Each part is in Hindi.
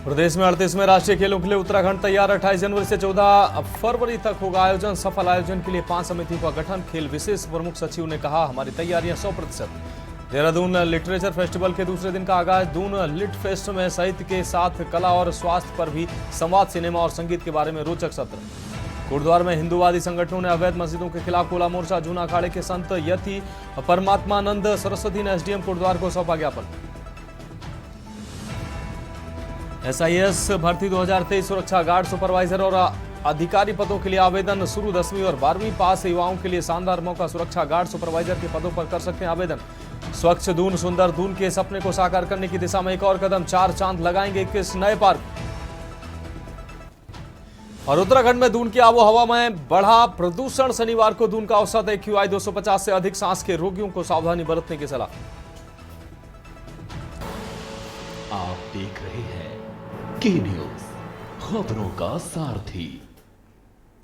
प्रदेश में 38वें राष्ट्रीय खेलों के लिए उत्तराखंड तैयार। 28 जनवरी से 14 फरवरी तक होगा आयोजन। सफल आयोजन के लिए 5 समितियों का गठन। खेल विशेष प्रमुख सचिव ने कहा, हमारी तैयारियां 100%। देहरादून लिटरेचर फेस्टिवल के दूसरे दिन का आगाज। दून लिट फेस्ट में साहित्य के साथ कला और स्वास्थ्य पर भी संवाद, सिनेमा और संगीत के बारे में रोचक सत्र। कोटद्वार में हिंदूवादी संगठनों ने अवैध मस्जिदों के खिलाफ खोला मोर्चा। जूना अखाड़े के संत यति परमात्मानंद सरस्वती ने एसडीएम कोटद्वार को सौंपा ज्ञापन। एसआईएस भर्ती 2023 सुरक्षा गार्ड, सुपरवाइजर और अधिकारी पदों के लिए आवेदन शुरू। 10वीं और 12वीं पास युवाओं के लिए शानदार मौका। सुरक्षा गार्ड, सुपरवाइजर के पदों पर कर सकते हैं आवेदन। स्वच्छ दून, सुंदर दून के सपने को साकार करने की दिशा में एक और कदम। 4 चांद लगाएंगे 21 नए पार्क। और उत्तराखंड में दून की आबो हवा में बढ़ा प्रदूषण। शनिवार को दून का औसत AQI 250 से अधिक। सांस के रोगियों को सावधानी बरतने की सलाह। आप देख रहे हैं के न्यूज, खबरों का सारथी।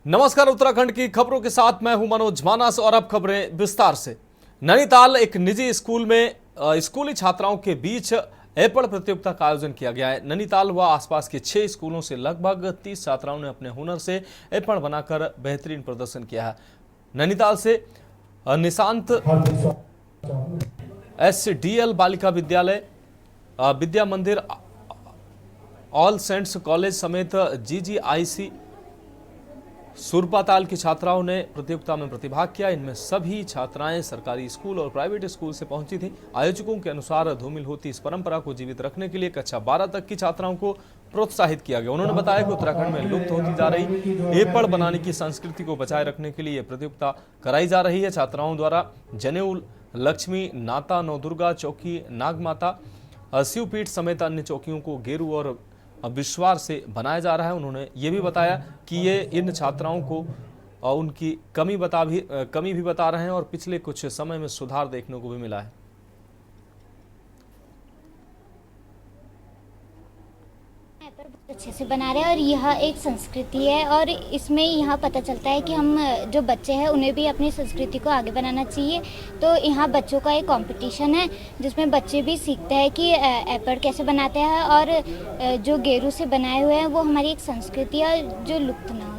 नमस्कार, उत्तराखंड की खबरों के साथ मैं हूं मनोज मानस और अब खबरें विस्तार से। नैनीताल एक निजी स्कूल में स्कूली छात्राओं के बीच एपड़ प्रतियोगिता का आयोजन किया गया है। नैनीताल व आसपास के 6 स्कूलों से लगभग 30 छात्राओं ने अपने हुनर से एपड़ बनाकर बेहतरीन प्रदर्शन किया है। नैनीताल से निशांत SDL बालिका विद्यालय, विद्या मंदिर, ऑल सेंट्स कॉलेज समेत GGIC सुरपाताल की छात्राओं ने प्रतियोगिता में प्रतिभाग किया। इनमें सभी छात्राएं सरकारी स्कूल और प्राइवेट स्कूल से पहुंची थी। आयोजकों के अनुसार धूमिल होती इस परंपरा को जीवित रखने के लिए कक्षा 12 तक की छात्राओं को प्रोत्साहित किया गया। उन्होंने बताया कि उत्तराखंड में लुप्त होती जा रही एपड़ बनाने की संस्कृति को बचाए रखने के लिए यह प्रतियोगिता कराई जा रही है। छात्राओं द्वारा जनेऊ, लक्ष्मी, नाता, नवदुर्गा चौकी, नागमाता, शिवपीठ समेत अन्य चौकियों को गेरू और विश्वास से बनाया जा रहा है। उन्होंने ये भी बताया कि ये इन छात्राओं को उनकी कमी भी बता रहे हैं और पिछले कुछ समय में सुधार देखने को भी मिला है। अच्छे से बना रहे हैं और यह एक संस्कृति है और इसमें यहाँ पता चलता है कि हम जो बच्चे हैं उन्हें भी अपनी संस्कृति को आगे बनाना चाहिए। तो यहाँ बच्चों का एक कंपटीशन है जिसमें बच्चे भी सीखते हैं कि एपड़ कैसे बनाते हैं और जो गेरू से बनाए हुए हैं वो हमारी एक संस्कृति है जो लुप्त ना हो।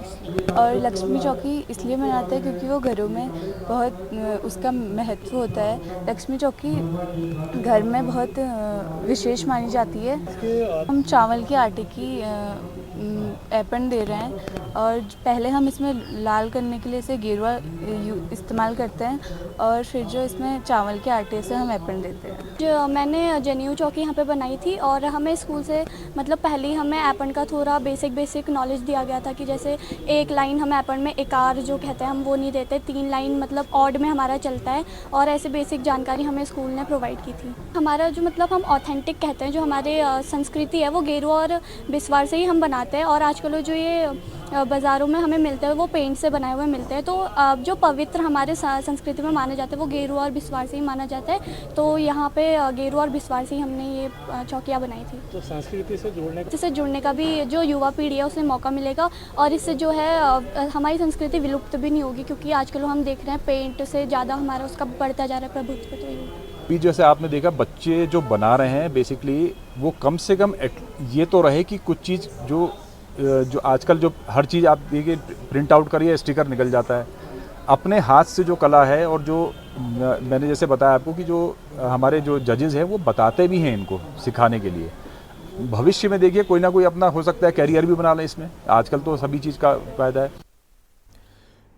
और लक्ष्मी चौकी इसलिए मनाते हैं क्योंकि वो घरों में बहुत उसका महत्व होता है। लक्ष्मी चौकी घर में बहुत विशेष मानी जाती है। हम चावल के आटे की एपन दे रहे हैं और पहले हम इसमें लाल करने के लिए इसे गेरुआ इस्तेमाल करते हैं और फिर जो इसमें चावल के आटे से हम एपन देते हैं। जो मैंने जनेऊ चौकी यहाँ पे बनाई थी और हमें स्कूल से मतलब पहले ही हमें एपन का थोड़ा बेसिक नॉलेज दिया गया था कि जैसे एक लाइन हम एपन में एकार जो कहते हैं हम वो नहीं देते, 3 लाइन मतलब ऑड में हमारा चलता है और ऐसे बेसिक जानकारी हमें स्कूल ने प्रोवाइड की थी। हमारा जो मतलब हम ऑथेंटिक कहते हैं जो हमारे संस्कृति है वो गेरू और बिस्वार से ही हम बनाते हैं और आजकल जो ये बाज़ारों में हमें मिलते हैं वो पेंट से बनाए हुए मिलते हैं। तो जो पवित्र हमारे संस्कृति में माने जाते हैं वो गेरू और बिस्वार से ही माना जाता है। तो यहाँ पे गेरू और बिस्वार से ही हमने ये चौकियाँ बनाई थी। तो संस्कृति से जुड़ने का भी जो युवा पीढ़ी है उसे मौका मिलेगा और इससे जो है हमारी संस्कृति विलुप्त भी नहीं होगी क्योंकि आजकल हम देख रहे हैं पेंट से ज़्यादा हमारा उसका बढ़ता जा रहा है प्रभुत्व। तो अभी जैसे आपने देखा बच्चे जो बना रहे हैं बेसिकली वो कम से कम ये तो रहे कि कुछ चीज़ जो आजकल जो हर चीज़ आप देखिए प्रिंट आउट करिए स्टिकर निकल जाता है। अपने हाथ से जो कला है और जो मैंने जैसे बताया आपको कि जो हमारे जो जजेस हैं वो बताते भी हैं इनको सिखाने के लिए। भविष्य में देखिए कोई ना कोई अपना हो सकता है कैरियर भी बना लें इसमें। आजकल तो सभी चीज़ का फायदा है।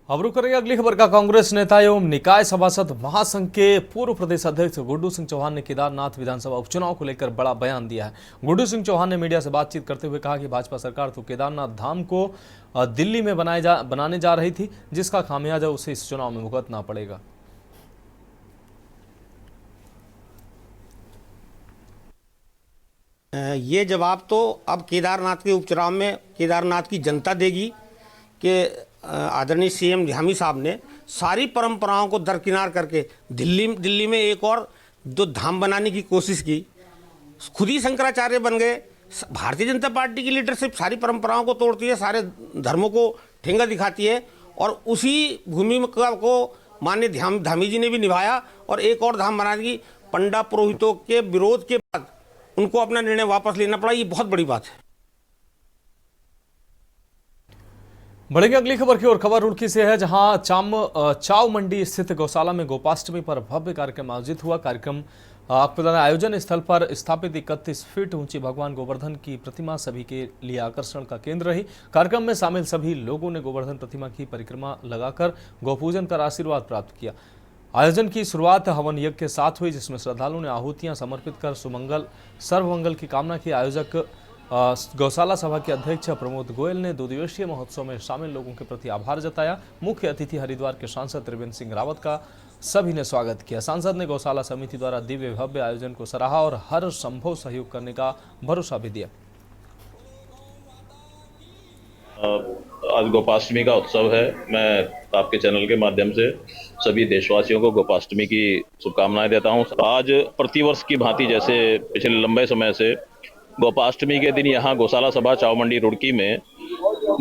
अब रुक रही अगली खबर का। कांग्रेस नेता एवं निकाय सभासद महासंघ के पूर्व प्रदेश अध्यक्ष गुड्डू सिंह चौहान ने केदारनाथ विधानसभा उपचुनाव को लेकर बड़ा बयान दिया है। गुड्डू सिंह चौहान ने मीडिया से बातचीत करते हुए कहा कि भाजपा सरकार तो केदारनाथ धाम को दिल्ली में बनाने जा रही थी, जिसका खामियाजा उसे इस चुनाव में भुगतना पड़ेगा। ये जवाब तो अब केदारनाथ के उपचुनाव में केदारनाथ की जनता देगी कि आदरणीय CM धामी साहब ने सारी परंपराओं को दरकिनार करके दिल्ली में एक और जो धाम बनाने की कोशिश की। खुद ही शंकराचार्य बन गए। भारतीय जनता पार्टी की लीडरशिप सारी परंपराओं को तोड़ती है, सारे धर्मों को ठेंगा दिखाती है और उसी भूमिका को माननीय धामी जी ने भी निभाया और एक और धाम बनाने की पंडा पुरोहितों के विरोध के बाद उनको अपना निर्णय वापस लेना पड़ा। ये बहुत बड़ी बात है। बढ़ेंगे अगली खबर की ओर। खबर रुड़की से है, जहां चाव मंडी स्थित गौशाला में गोपाष्टमी पर भव्य कार्यक्रम आयोजित हुआ। कार्यक्रम आपको बता दें, आयोजन स्थल पर स्थापित 31 फीट ऊंची भगवान गोवर्धन की प्रतिमा सभी के लिए आकर्षण का केंद्र रही। कार्यक्रम में शामिल सभी लोगों ने गोवर्धन प्रतिमा की परिक्रमा लगाकर गौपूजन कर आशीर्वाद प्राप्त किया। आयोजन की शुरुआत हवन यज्ञ के साथ हुई, जिसमें श्रद्धालुओं ने आहुतियां समर्पित कर सुमंगल सर्वमंगल की कामना की। आयोजक गौशाला सभा के अध्यक्ष प्रमोद गोयल ने 2 दिवसीय महोत्सव में शामिल लोगों के प्रति आभार जताया। मुख्य अतिथि हरिद्वार के सांसद त्रिवेंद्र सिंह रावत का सभी ने स्वागत किया। सांसद ने गौशाला समिति द्वारा दिव्य भव्य आयोजन को सराहा और हर संभव सहयोग करने का भरोसा भी दिया। आज गोपाष्टमी का उत्सव है। मैं आपके चैनल के माध्यम से सभी देशवासियों को गोपाष्टमी की शुभकामनाएं देता हूं। आज प्रतिवर्ष की भांति जैसे पिछले लंबे समय से गोपाष्टमी के दिन यहाँ गौशाला सभा चाव मंडी रुड़की में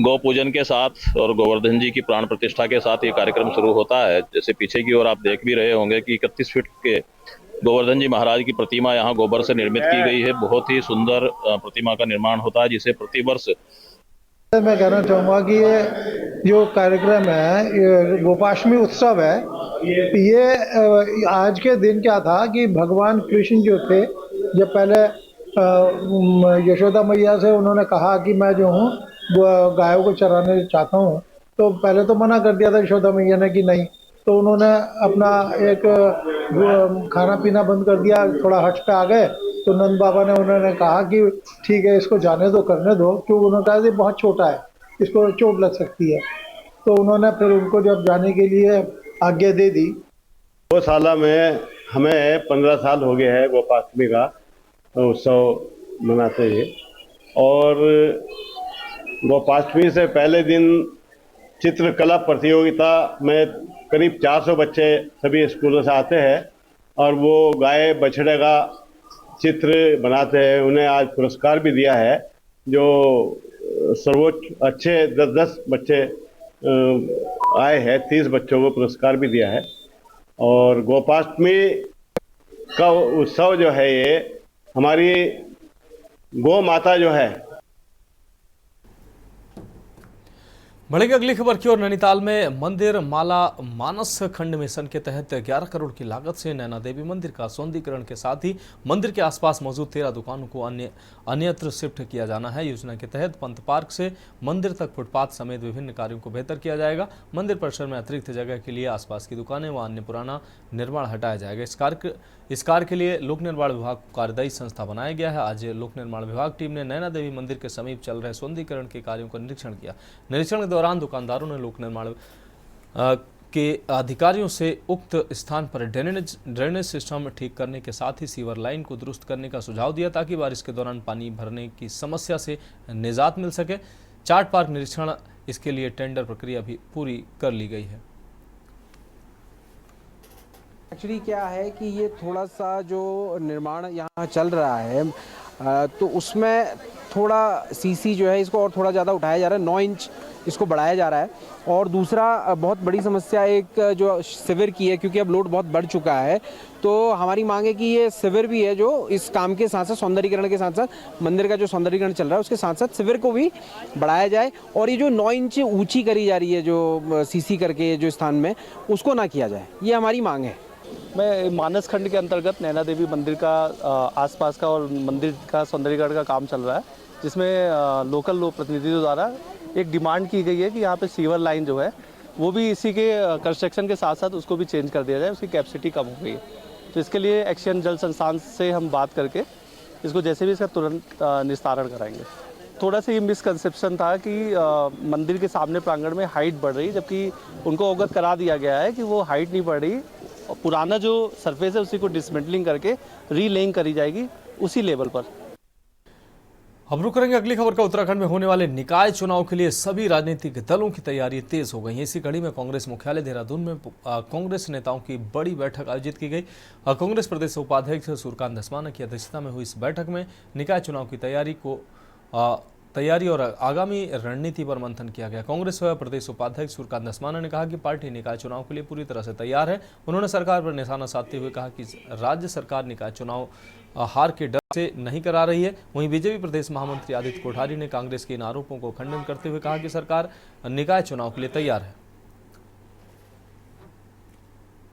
गौ पूजन के साथ और गोवर्धन जी की प्राण प्रतिष्ठा के साथ ये कार्यक्रम शुरू होता है। जैसे पीछे की ओर आप देख भी रहे होंगे कि 31 फीट के गोवर्धन जी महाराज की प्रतिमा यहाँ गोबर से निर्मित की गई है। बहुत ही सुंदर प्रतिमा का निर्माण होता है, जिसे प्रतिवर्ष मैं कहना चाहूँगा कि ये जो कार्यक्रम है, ये गोपाष्टमी उत्सव है, ये आज के दिन क्या था कि भगवान कृष्ण जो थे, जब पहले यशोदा मैया से उन्होंने कहा कि मैं जो हूँ गायों को चराने चाहता हूँ, तो पहले तो मना कर दिया था यशोदा मैया ने कि नहीं। तो उन्होंने अपना एक खाना पीना बंद कर दिया, थोड़ा हट पे आ गए। तो नंद बाबा ने उन्होंने कहा कि ठीक है, इसको जाने दो, करने दो, क्योंकि उन्होंने कहा कि बहुत छोटा है, इसको चोट लग सकती है। तो उन्होंने फिर उनको जब जाने के लिए आज्ञा दे दी। गौशाला में हमें 15 साल हो गए हैं गोपाष्टमी का उत्सव मनाते हुए, और गोपाष्टमी से पहले दिन चित्रकला प्रतियोगिता में करीब 400 बच्चे सभी स्कूलों से आते हैं और वो गाय बछड़े का चित्र बनाते हैं। उन्हें आज पुरस्कार भी दिया है, जो सर्वोच्च अच्छे 10 बच्चे आए हैं, 30 बच्चों को पुरस्कार भी दिया है। और गोपाष्टमी का उत्सव जो है, ये हमारी गौ माता जो है। बढ़ेगी अगली खबर की ओर। नैनीताल में मंदिर माला मानस खंड मिशन के तहत 11 करोड़ की लागत से नैना देवी मंदिर का सौंदर्यीकरण के साथ ही मंदिर के आसपास मौजूद 13 दुकानों को अन्यत्र शिफ्ट किया जाना है। योजना के तहत पंत पार्क से मंदिर तक फुटपाथ समेत विभिन्न कार्यों को बेहतर किया जाएगा। मंदिर परिसर में अतिरिक्त जगह के लिए आसपास की दुकानें व अन्य पुराना निर्माण हटाया जाएगा। इस कार्य के लिए लोक निर्माण विभाग को कार्यदायी संस्था बनाया गया है। आज लोक निर्माण विभाग टीम ने नैना देवी मंदिर के समीप चल रहे सौंदर्यीकरण के कार्यों का निरीक्षण किया। निरीक्षण के दौरान दुकानदारों ने लोक निर्माण के अधिकारियों से उक्त स्थान पर ड्रेनेज सिस्टम ठीक करने के साथ ही सीवर लाइन को दुरुस्त करने का सुझाव दिया, ताकि बारिश के दौरान पानी भरने की समस्या से निजात मिल सके। चार्ट पार्क निरीक्षण, इसके लिए टेंडर प्रक्रिया भी पूरी कर ली गई है। एक्चुअली क्या है कि ये थोड़ा सा जो निर्माण यहाँ चल रहा है, तो उसमें थोड़ा सीसी जो है इसको और थोड़ा ज़्यादा उठाया जा रहा है, 9 इंच इसको बढ़ाया जा रहा है। और दूसरा बहुत बड़ी समस्या एक जो सिविर की है, क्योंकि अब लोड बहुत बढ़ चुका है, तो हमारी मांग है कि ये सिविर भी है जो इस काम के साथ साथ सौंदर्यीकरण के साथ साथ मंदिर का जो सौंदर्यीकरण चल रहा है उसके साथ साथ सिविर को भी बढ़ाया जाए। और ये जो 9 इंच ऊँची करी जा रही है जो सीसी करके जो स्थान में, उसको ना किया जाए, ये हमारी मांग है। मैं मानस खंड के अंतर्गत नैना देवी मंदिर का आसपास का और मंदिर का सौंदर्यीकरण का काम चल रहा है, जिसमें लोकल लोक प्रतिनिधियों द्वारा एक डिमांड की गई है कि यहाँ पे सीवर लाइन जो है वो भी इसी के कंस्ट्रक्शन के साथ साथ उसको भी चेंज कर दिया जाए, उसकी कैपेसिटी कम हो गई है। तो इसके लिए एक्शन जल संस्थान से हम बात करके इसको जैसे भी इसका तुरंत निस्तारण कराएंगे। थोड़ा सा ये मिसकंसेप्शन था कि मंदिर के सामने प्रांगण में हाइट बढ़ रही, जबकि उनको अवगत करा दिया गया है कि वो हाइट नहीं बढ़ रही, पुराना जो सरफेस है उसी को डिसमेंटलिंग करके रीलेइंग करी जाएगी उसी लेवल पर। हम रुक करेंगे अगली खबर का। उत्तराखंड में होने वाले निकाय चुनाव के लिए सभी राजनीतिक दलों की तैयारी तेज हो गई है। इसी कड़ी में कांग्रेस मुख्यालय देहरादून में कांग्रेस नेताओं की बड़ी बैठक आयोजित की गई। कांग्रेस प्रदेश उपाध्यक्ष सूर्यकांत धस्माना की अध्यक्षता में हुई इस बैठक में निकाय चुनाव की तैयारी को तैयारी और आगामी रणनीति पर मंथन किया गया। कांग्रेस प्रदेश उपाध्यक्ष सूर्यकांत धस्माना ने कहा कि पार्टी निकाय चुनाव के लिए पूरी तरह से तैयार है। उन्होंने सरकार पर निशाना साधते हुए कहा कि राज्य सरकार निकाय चुनाव हार के डर से नहीं करा रही है। वहीं बीजेपी प्रदेश महामंत्री आदित्य कोठारी ने कांग्रेस के इन आरोपों को खंडन करते हुए कहा कि सरकार निकाय चुनाव के लिए तैयार है।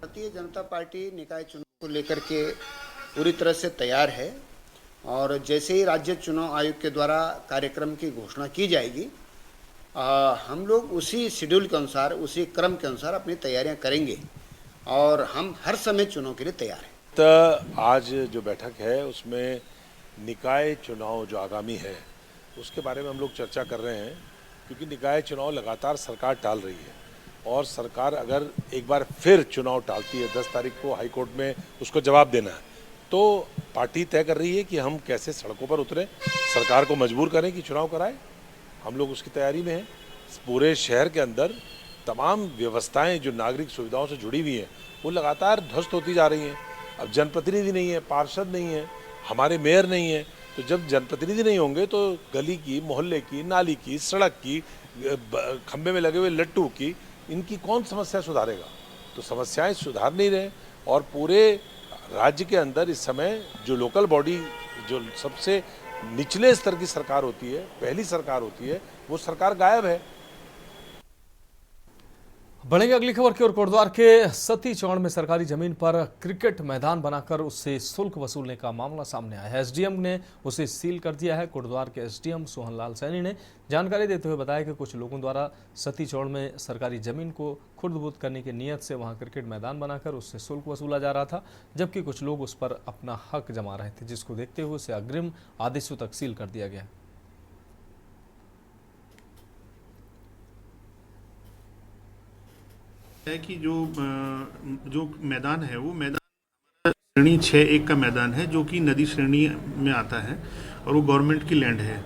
भारतीय जनता पार्टी निकाय चुनाव को लेकर के पूरी तरह से तैयार है और जैसे ही राज्य चुनाव आयोग के द्वारा कार्यक्रम की घोषणा की जाएगी, हम लोग उसी शेड्यूल के अनुसार, उसी क्रम के अनुसार अपनी तैयारियां करेंगे और हम हर समय चुनाव के लिए तैयार हैं। तो आज जो बैठक है उसमें निकाय चुनाव जो आगामी है उसके बारे में हम लोग चर्चा कर रहे हैं, क्योंकि निकाय चुनाव लगातार सरकार टाल रही है और सरकार अगर एक बार फिर चुनाव टालती है, 10 तारीख को हाई कोर्ट में उसको जवाब देना है, तो पार्टी तय कर रही है कि हम कैसे सड़कों पर उतरें, सरकार को मजबूर करें कि चुनाव कराएं। हम लोग उसकी तैयारी में हैं। पूरे शहर के अंदर तमाम व्यवस्थाएं जो नागरिक सुविधाओं से जुड़ी हुई हैं वो लगातार ध्वस्त होती जा रही हैं। अब जनप्रतिनिधि नहीं है, पार्षद नहीं है, हमारे मेयर नहीं है, तो जब जनप्रतिनिधि नहीं होंगे तो गली की, मोहल्ले की, नाली की, सड़क की, खंबे में लगे हुए लट्टू की, इनकी कौन समस्या सुधारेगा? तो समस्याएं सुधार नहीं रहे और पूरे राज्य के अंदर इस समय जो लोकल बॉडी, जो सबसे निचले स्तर की सरकार होती है, पहली सरकार होती है, वो सरकार गायब है। बढ़ेंगे अगली खबर की ओर। कोटद्वार के सती चौड़ में सरकारी जमीन पर क्रिकेट मैदान बनाकर उससे शुल्क वसूलने का मामला सामने आया है। एसडीएम ने उसे सील कर दिया है। कोटद्वार के एसडीएम सोहनलाल सैनी ने जानकारी देते हुए बताया कि कुछ लोगों द्वारा सती चौड़ में सरकारी जमीन को खुर्द-बुर्द करने की नीयत से वहां क्रिकेट मैदान बनाकर उससे शुल्क वसूला जा रहा था, जबकि कुछ लोग उस पर अपना हक जमा रहे थे, जिसको देखते हुए उसे अग्रिम आदेशों तक सील कर दिया गया। है कि जो मैदान है वो मैदान श्रेणी 6-1 का मैदान है, जो कि नदी श्रेणी में आता है और वो गवर्नमेंट की लैंड है।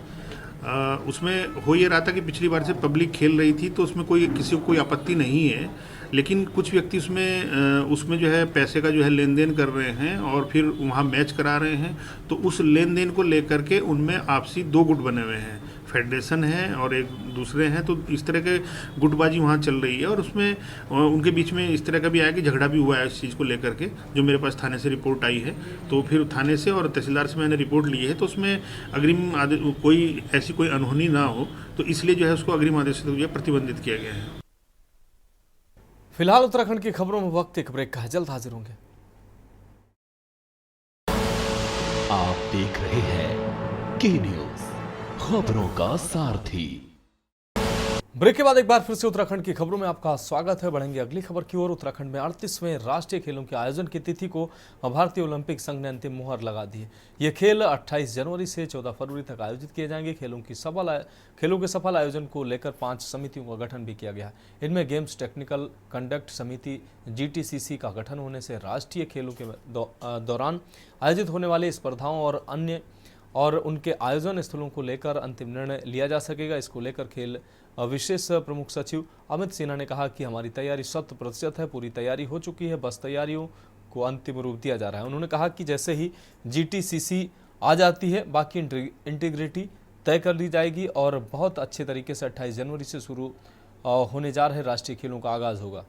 उसमें हो ये रहा था कि पिछली बार से पब्लिक खेल रही थी तो उसमें किसी को कोई आपत्ति नहीं है, लेकिन कुछ व्यक्ति उसमें जो है पैसे का जो है लेन देन कर रहे हैं और फिर वहाँ मैच करा रहे हैं। तो उस लेन देन को लेकर के उनमें आपसी 2 गुट बने हुए हैं, फेडरेशन है और एक दूसरे हैं। तो इस तरह के गुटबाजी वहाँ चल रही है और उसमें उनके बीच में इस तरह का भी आया कि झगड़ा भी हुआ है इस चीज़ को लेकर के, जो मेरे पास थाने से रिपोर्ट आई है। तो फिर थाने से और तहसीलदार से मैंने रिपोर्ट ली है, तो उसमें अग्रिम कोई ऐसी कोई अनहोनी ना हो, तो इसलिए जो है उसको अग्रिम आदेश से प्रतिबंधित किया गया है। फिलहाल उत्तराखंड की खबरों में वक्त एक ब्रेक का है, जल्द हाजिर होंगे। आप देख रहे हैं के न्यूज, खबरों का सारथी। ब्रेक के बाद एक बार फिर से उत्तराखंड की खबरों में आपका स्वागत है। बढ़ेंगे अगली खबर की ओर। उत्तराखंड में 38वें राष्ट्रीय खेलों के आयोजन की तिथि को भारतीय ओलंपिक संघ ने अंतिम मुहर लगा दी है। ये खेल 28 जनवरी से 14 फरवरी तक आयोजित किए जाएंगे। खेलों के सफल आयोजन को लेकर 5 समितियों का गठन भी किया गया है। इनमें गेम्स टेक्निकल कंडक्ट समिति GTCC का गठन होने से राष्ट्रीय खेलों के दौरान आयोजित होने वाली स्पर्धाओं और उनके आयोजन स्थलों को लेकर अंतिम निर्णय लिया जा सकेगा। इसको लेकर खेल विशेष प्रमुख सचिव अमित सिन्हा ने कहा कि हमारी तैयारी 100% है, पूरी तैयारी हो चुकी है, बस तैयारियों को अंतिम रूप दिया जा रहा है। उन्होंने कहा कि जैसे ही GTCC आ जाती है, बाकी इंटीग्रिटी तय कर ली जाएगी और बहुत अच्छे तरीके से 28 जनवरी से शुरू होने जा रहे राष्ट्रीय खेलों का आगाज होगा।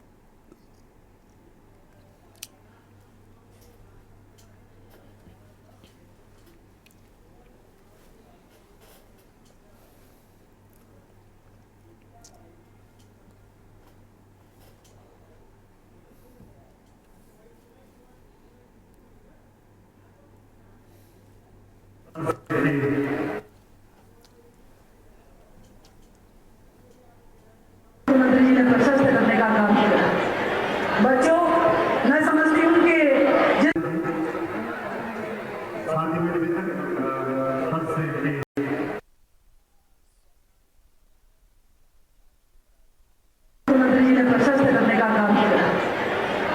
मुख्यमंत्री जी ने प्रशस्त करने का काम किया। बच्चों, मैं समझती हूँ कि मुख्यमंत्री जी ने प्रशस्त करने का काम किया।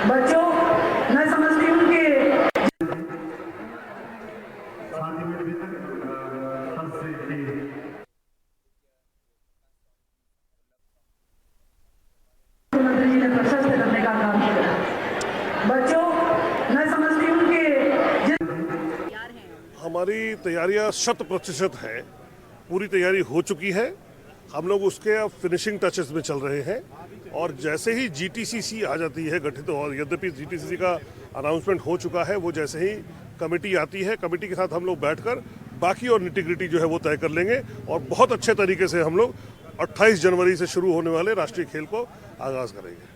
बच्चों, मैं समझती हूँ कि हमारी तैयारियां 100% है पूरी तैयारी हो चुकी है, हम लोग उसके अब फिनिशिंग टचेस में चल रहे हैं और जैसे ही जीटीसीसी आ जाती है गठित, और यद्यपि जीटीसीसी का अनाउंसमेंट हो चुका है, वो जैसे ही कमेटी आती है, कमेटी के साथ हम लोग बैठकर बाकी और निटिग्रिटी जो है वो तय कर लेंगे और बहुत अच्छे तरीके से हम लोग 28 जनवरी से शुरू होने वाले राष्ट्रीय खेल को आगाज करेंगे।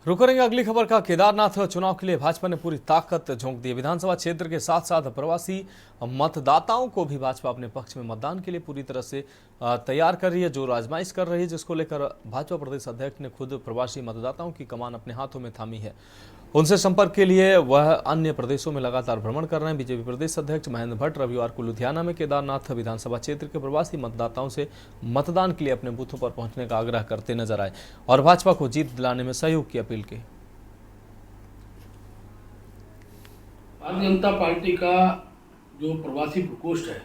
रुक करेंगे अगली खबर का। केदारनाथ चुनाव के लिए भाजपा ने पूरी ताकत झोंक दी। विधानसभा क्षेत्र के साथ साथ प्रवासी मतदाताओं को भी भाजपा अपने पक्ष में मतदान के लिए पूरी तरह से तैयार कर रही है, जो आजमाइश कर रही है, जिसको लेकर भाजपा प्रदेश अध्यक्ष ने खुद प्रवासी मतदाताओं की कमान अपने हाथों में थामी है। उनसे संपर्क के लिए वह अन्य प्रदेशों में लगातार भ्रमण कर रहे हैं। बीजेपी प्रदेश अध्यक्ष महेंद्र भट्ट रविवार को लुधियाना में केदारनाथ विधानसभा क्षेत्र के प्रवासी मतदाताओं से मतदान के लिए अपने बूथों पर पहुंचने का आग्रह करते नजर आए और भाजपा को जीत दिलाने में सहयोग की अपील की। भारतीय जनता पार्टी का जो प्रवासी प्रकोष्ठ है,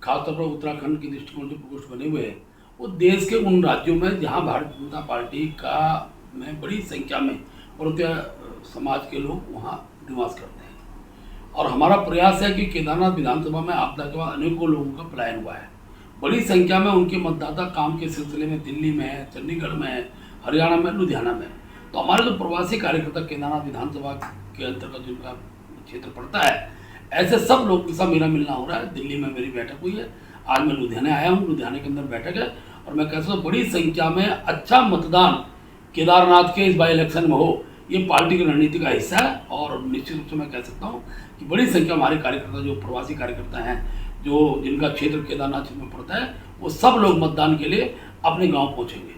खासतौर पर उत्तराखंड के दृष्टिकोण से प्रकोष्ठ बने हुए हैं, वो देश के उन राज्यों में जहां भारतीय जनता पार्टी का में बड़ी संख्या में भारतीय समाज के लोग वहाँ निवास करते हैं। और हमारा प्रयास है कि केदारनाथ विधानसभा में आपदा के बाद अनेकों लोगों का पलायन हुआ है। बड़ी संख्या में उनके मतदाता काम के सिलसिले में दिल्ली में है, चंडीगढ़ में है, हरियाणा में, लुधियाना में। तो हमारे जो प्रवासी कार्यकर्ता केदारनाथ विधानसभा के अंतर्गत जिनका क्षेत्र पड़ता है, ऐसे सब लोग के साथ मेरा मिलना हो रहा है। दिल्ली में मेरी बैठक हुई है, आज मैं लुधियाना आया हूँ, लुधियाना के अंदर बैठक है और मैं कहता हूँ बड़ी संख्या में अच्छा मतदान केदारनाथ के इस बाई इलेक्शन में हो, ये पार्टी की रणनीति का हिस्सा है। और निश्चित रूप से मैं कह सकता हूँ कि बड़ी संख्या हमारे कार्यकर्ता जो प्रवासी कार्यकर्ता हैं, जो जिनका क्षेत्र केदारनाथ में पड़ता है, वो सब लोग मतदान के लिए अपने गांव पहुंचेंगे।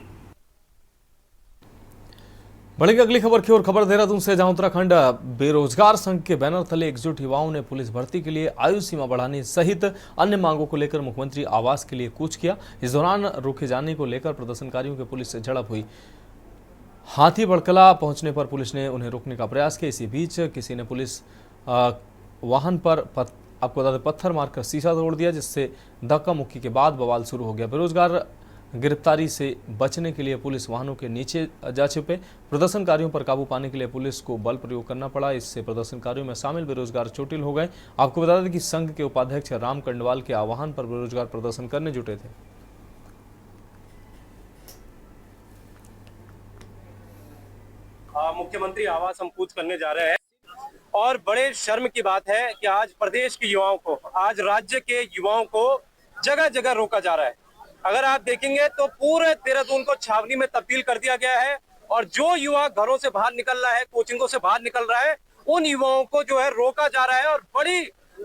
बढ़ेगी अगली खबर की ओर। खबर देहरादून से, जहां उत्तराखंड बेरोजगार संघ के बैनर तले एकजुट युवाओं ने पुलिस भर्ती के लिए आयु सीमा बढ़ाने सहित अन्य मांगों को लेकर मुख्यमंत्री आवास के लिए कूच किया। इस दौरान रोके जाने को लेकर प्रदर्शनकारियों के पुलिस से झड़प हुई। हाथी बड़कला पहुंचने पर पुलिस ने उन्हें रोकने का प्रयास किया। इसी बीच किसी ने पुलिस वाहन पर आपको बता दें पत्थर मारकर शीशा तोड़ दिया, जिससे धक्का मुक्की के बाद बवाल शुरू हो गया। बेरोजगार गिरफ्तारी से बचने के लिए पुलिस वाहनों के नीचे जा छुपे। प्रदर्शनकारियों पर काबू पाने के लिए पुलिस को बल प्रयोग करना पड़ा। इससे प्रदर्शनकारियों में शामिल बेरोजगार चोटिल हो गए। आपको बता दें कि संघ के उपाध्यक्ष राम कंडवाल के आह्वान पर बेरोजगार प्रदर्शन करने जुटे थे। मुख्यमंत्री आवास हम कूच करने जा रहे हैं और बड़े शर्म की बात है कि आज प्रदेश के युवाओं को, आज राज्य के युवाओं को जगह जगह रोका जा रहा है। अगर आप देखेंगे तो पूरे देहरादून को छावनी में तब्दील कर दिया गया है और जो युवा घरों से बाहर निकल रहा है, कोचिंगों से बाहर निकल रहा है, उन युवाओं को जो है रोका जा रहा है। और बड़ी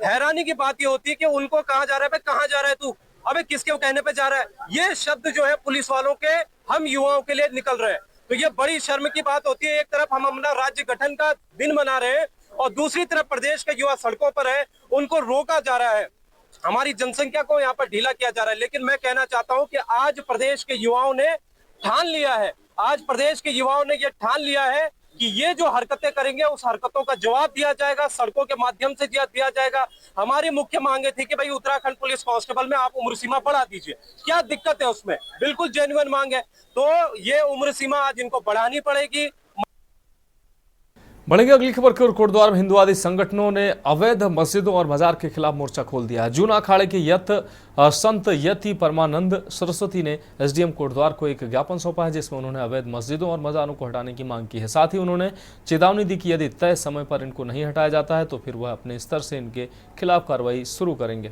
हैरानी की बात ये होती है कि उनको कहा जा रहा है, कहाँ जा रहा है तू, अबे किसके कहने पे जा रहा है। ये शब्द जो है पुलिस वालों के हम युवाओं के लिए निकल रहे हैं। तो ये बड़ी शर्म की बात होती है। एक तरफ हम अपना राज्य गठन का दिन मना रहे हैं और दूसरी तरफ प्रदेश के युवा सड़कों पर है, उनको रोका जा रहा है, हमारी जनसंख्या को यहाँ पर ढीला किया जा रहा है। लेकिन मैं कहना चाहता हूँ कि आज प्रदेश के युवाओं ने ठान लिया है, आज प्रदेश के युवाओं ने ये ठान लिया है कि ये जो हरकतें करेंगे उस हरकतों का जवाब दिया जाएगा, सड़कों के माध्यम से दिया जाएगा। हमारी मुख्य मांगे थी कि भाई उत्तराखंड पुलिस कांस्टेबल में आप उम्र सीमा बढ़ा दीजिए, क्या दिक्कत है उसमें, बिल्कुल जेन्युइन मांग है। तो ये उम्र सीमा आज इनको बढ़ानी पड़ेगी। बढ़ेगी अगली खबर की ओर। कोटद्वार में हिंदुवादी संगठनों ने अवैध मस्जिदों और मजार के खिलाफ मोर्चा खोल दिया है। जून अखाड़े के संत यति परमानंद सरस्वती ने एसडीएम कोटद्वार को एक ज्ञापन सौंपा है, जिसमें उन्होंने अवैध मस्जिदों और मजारों को हटाने की मांग की है। साथ ही उन्होंने चेतावनी दी कि यदि तय समय पर इनको नहीं हटाया जाता है तो फिर वह अपने स्तर से इनके खिलाफ कार्रवाई शुरू करेंगे।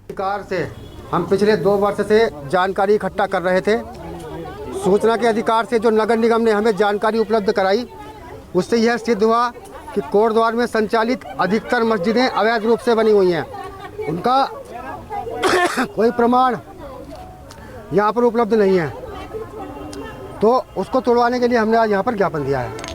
सरकार से हम पिछले 2 वर्ष से जानकारी इकट्ठा कर रहे थे। सूचना के अधिकार से जो नगर निगम ने हमें जानकारी उपलब्ध कराई, उससे यह सिद्ध हुआ कि कोटद्वार में संचालित अधिकतर मस्जिदें अवैध रूप से बनी हुई हैं। उनका कोई प्रमाण यहाँ पर उपलब्ध नहीं है, तो उसको तोड़वाने के लिए हमने आज यहाँ पर ज्ञापन दिया है।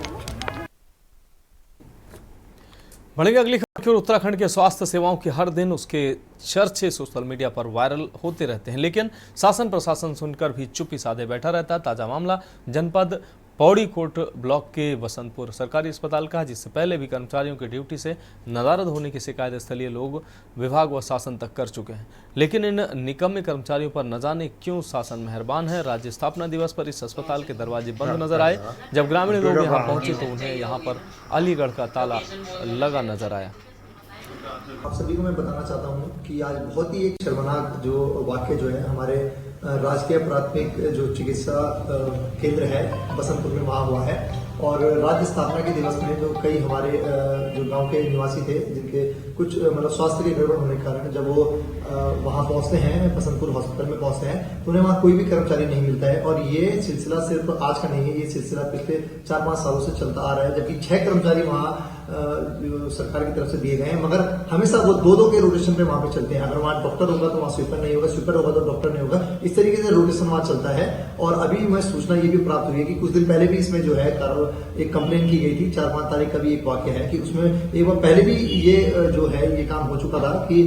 बढ़ेगी अगली खबर की ओर। उत्तराखंड के स्वास्थ्य सेवाओं के हर दिन उसके चर्चे सोशल मीडिया पर वायरल होते रहते हैं, लेकिन शासन प्रशासन सुनकर भी चुप्पी साधे बैठा रहता है। ताजा मामला जनपद पौड़ी कोट ब्लॉक के बसंतपुर सरकारी अस्पताल का, जिससे पहले भी कर्मचारियों की ड्यूटी से नदारद होने की शिकायत स्थलीय लोग विभाग व शासन तक कर चुके हैं। लेकिन इन निकम्मे कर्मचारियों पर न जाने क्यों शासन मेहरबान है। राज्य स्थापना दिवस पर इस अस्पताल के दरवाजे बंद नजर आए। जब ग्रामीण लोग यहाँ पहुंचे तो उन्हें यहाँ पर अलीगढ़ का ताला लगा नजर आया। आप सभी को मैं बताना चाहता हूँ कि आज बहुत ही एक शर्मनाक जो वाक्य जो है हमारे राजकीय प्राथमिक जो चिकित्सा केंद्र है बसंतपुर में वहाँ हुआ है। और राज्य स्थापना के दिवस में जो कई हमारे जो गांव के निवासी थे जिनके कुछ मतलब स्वास्थ्य के गड़बड़ होने के कारण जब वो वहाँ पहुँचते हैं बसंतपुर हॉस्पिटल में पहुँचते हैं तो उन्हें वहाँ कोई भी कर्मचारी नहीं मिलता है। और ये सिलसिला सिर्फ आज का नहीं है, ये सिलसिला पिछले 4-5 सालों से चलता आ रहा है, जबकि 6 कर्मचारी वहाँ सरकार की तरफ से दिए गए हैं, मगर हमेशा वो 2-2 के रोटेशन पे वहाँ पे चलते हैं। अगर वहाँ डॉक्टर होगा तो वहाँ स्वीपर नहीं होगा, स्वीपर होगा तो डॉक्टर नहीं होगा, इस तरीके से रोटेशन वहाँ चलता है। और अभी मैं सूचना ये भी प्राप्त हुई है कि कुछ दिन पहले भी इसमें जो है एक कंप्लेन की गई थी, 4-5 तारीख का भी एक वाक्य है कि उसमें एक बार पहले भी ये जो है ये काम हो चुका था कि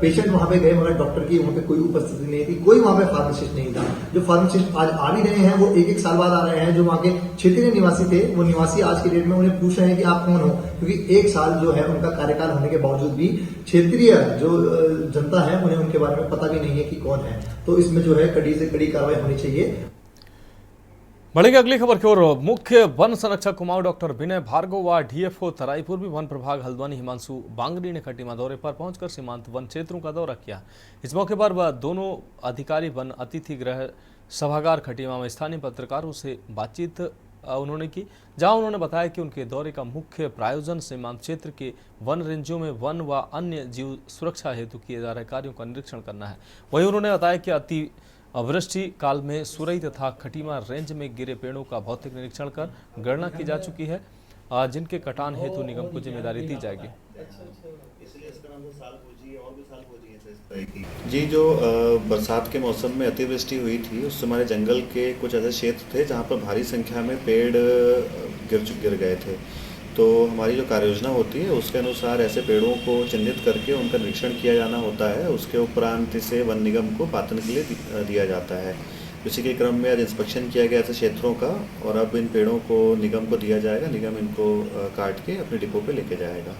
पेशेंट वहां पे गए मगर डॉक्टर की वहां पे कोई उपस्थिति नहीं थी, कोई वहां पे फार्मासिस्ट नहीं था। जो फार्मासिस्ट आज आ भी रहे हैं वो 1-1 साल बाद आ रहे हैं, जो वहां के क्षेत्रीय निवासी थे वो निवासी आज के डेट में उन्हें पूछ रहे हैं कि आप कौन हो, क्योंकि 1 साल जो है उनका कार्यकाल होने के बावजूद भी क्षेत्रीय जो जनता है उन्हें उनके बारे में पता भी नहीं है कि कौन है। तो इसमें जो है कड़ी से कड़ी कार्रवाई होनी चाहिए। बढ़ेगी अगली खबर की ओर। मुख्य वन संरक्षक कुमाऊं डॉक्टर विनय भार्गव व डीएफओ तराई पूर्वी वन प्रभाग हल्द्वानी हिमांशु बांगड़ी ने खटीमा दौरे पर पहुंचकर सीमांत वन क्षेत्रों का दौरा किया। इस मौके पर वह दोनों अधिकारी वन अतिथि गृह सभागार खटीमा में स्थानीय पत्रकारों से बातचीत उन्होंने की, जहां उन्होंने बताया कि उनके दौरे का मुख्य प्रायोजन सीमांत क्षेत्र के वन रेंजों में वन व अन्य जीव सुरक्षा हेतु किए जा रहे कार्यों का निरीक्षण करना है। वहीं उन्होंने बताया कि अति वृष्टि काल में सुरई तथा खटीमा रेंज में गिरे पेड़ों का भौतिक निरीक्षण कर गणना की जा चुकी है, जिनके कटान हेतु निगम को जिम्मेदारी दी जाएगी। जी, जो बरसात के मौसम में अतिवृष्टि हुई थी उस हमारे जंगल के कुछ ऐसे क्षेत्र थे जहाँ पर भारी संख्या में पेड़ गिर गए थे। तो हमारी जो कार्य योजना होती है उसके अनुसार ऐसे पेड़ों को चिन्हित करके उनका निरीक्षण किया जाना होता है। उसके उपरांत से वन निगम को पातन के लिए दिया जाता है। इसी के क्रम में आज इंस्पेक्शन किया गया ऐसे क्षेत्रों का और अब इन पेड़ों को निगम को दिया जाएगा। निगम इनको काट के अपने डिपो पे लेके जाएगा।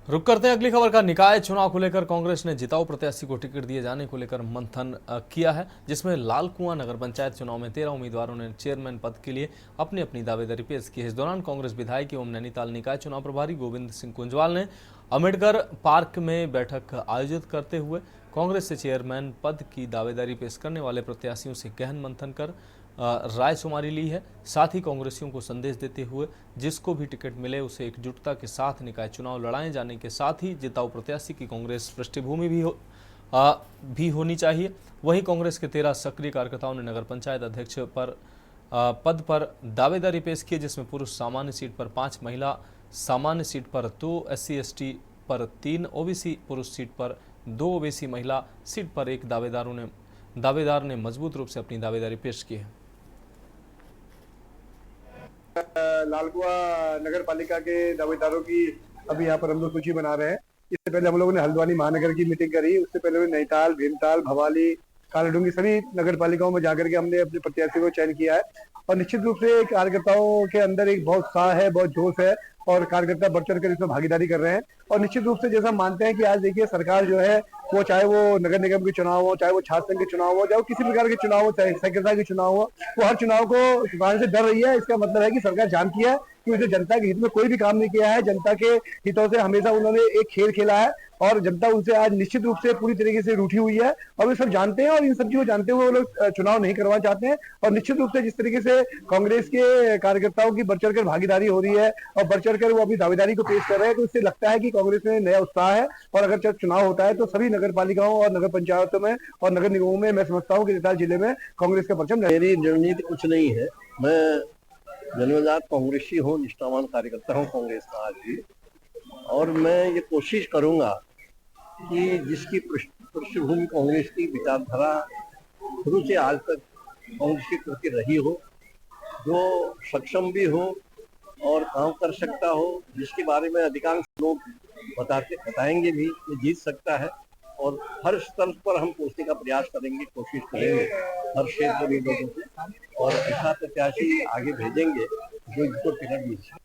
रुक करते हैं अगली खबर का। निकाय चुनाव को लेकर कांग्रेस ने जिताऊ प्रत्याशी को टिकट दिए जाने को लेकर मंथन किया है, जिसमें लाल कुआं नगर पंचायत चुनाव में 13 उम्मीदवारों ने चेयरमैन पद के लिए अपनी अपनी दावेदारी पेश की है। इस दौरान कांग्रेस विधायक एवं नैनीताल निकाय चुनाव प्रभारी गोविंद सिंह कुंजवाल ने अम्बेडकर पार्क में बैठक आयोजित करते हुए कांग्रेस से चेयरमैन पद की दावेदारी पेश करने वाले प्रत्याशियों से गहन मंथन कर राय शुमारी ली है। साथ ही कांग्रेसियों को संदेश देते हुए जिसको भी टिकट मिले उसे एकजुटता के साथ निकाय चुनाव लड़ाए जाने के साथ ही जिताऊ प्रत्याशी की कांग्रेस पृष्ठभूमि भी होनी चाहिए। वहीं कांग्रेस के 13 सक्रिय कार्यकर्ताओं ने नगर पंचायत अध्यक्ष पद पर दावेदारी पेश की, जिसमें पुरुष सामान्य सीट पर 5, महिला सामान्य सीट पर 2, SC/ST पर 3, OBC पुरुष सीट पर 2, OBC महिला सीट पर 1 दावेदार ने मजबूत रूप से अपनी दावेदारी पेश की है। लालकुआ नगर पालिका के दावेदारों की अभी यहाँ पर हम लोग सूची बना रहे हैं। इससे पहले हम लोगों ने हल्द्वानी महानगर की मीटिंग करी, उससे पहले नैनीताल, भीमताल, भवाली, कालाडूंगी सभी नगर पालिकाओं में जाकर के हमने अपने प्रत्याशी को चयन किया है। और निश्चित रूप से कार्यकर्ताओं के अंदर एक बहुत उत्साह है, बहुत जोश है और कार्यकर्ता बढ़ चढ़ कर इसमें भागीदारी कर रहे हैं। और निश्चित रूप से जैसा मानते हैं कि आज देखिए सरकार जो है वो चाहे वो नगर निगम के चुनाव हो, चाहे वो छात्र संघ के चुनाव हो, चाहे वो किसी प्रकार के चुनाव हो, चाहे सेक्रेटरी के चुनाव हो, वो हर चुनाव को चुनाव से डर रही है। इसका मतलब है कि सरकार जानती है कि उसने जनता के हित में कोई भी काम नहीं किया है। जनता के हितों से हमेशा उन्होंने एक खेल खेला है और जनता उनसे आज निश्चित रूप से पूरी तरीके से रूठी हुई है और वे सब जानते हैं और इन सब चीजों को जानते हुए वो लोग चुनाव नहीं करवाना चाहते हैं। और निश्चित रूप से जिस तरीके से कांग्रेस के कार्यकर्ताओं की बढ़ चढ़कर भागीदारी हो रही है और बढ़ चढ़कर वो अपनी दावेदारी को पेश कर रहे हैं, तो इससे लगता है कि कांग्रेस में नया उत्साह है। और अगर जब चुनाव होता है तो सभी नगर पालिकाओं और नगर पंचायतों में और नगर निगमों में मैं समझता हूँ कि नैनीताल जिले में कांग्रेस का परचम। मेरी रणनीति कुछ नहीं है, मैं जन्मजात कांग्रेसी हूँ, निष्ठावान कार्यकर्ता हूँ कांग्रेस का आज भी। और मैं ये कोशिश करूंगा कि जिसकी पृष्ठभूमि कांग्रेस की विचारधारा शुरू से आज तक कांग्रेस के प्रति रही हो, जो सक्षम भी हो और काम कर सकता हो, जिसके बारे में अधिकांश लोग बताएंगे भी ये जीत सकता है। और हर स्तर पर हम पहुंचने का प्रयास करेंगे, कोशिश करेंगे हर क्षेत्र में लोगों से, और ऐसा प्रत्याशी आगे भेजेंगे जो इनको टिकट मिल सके।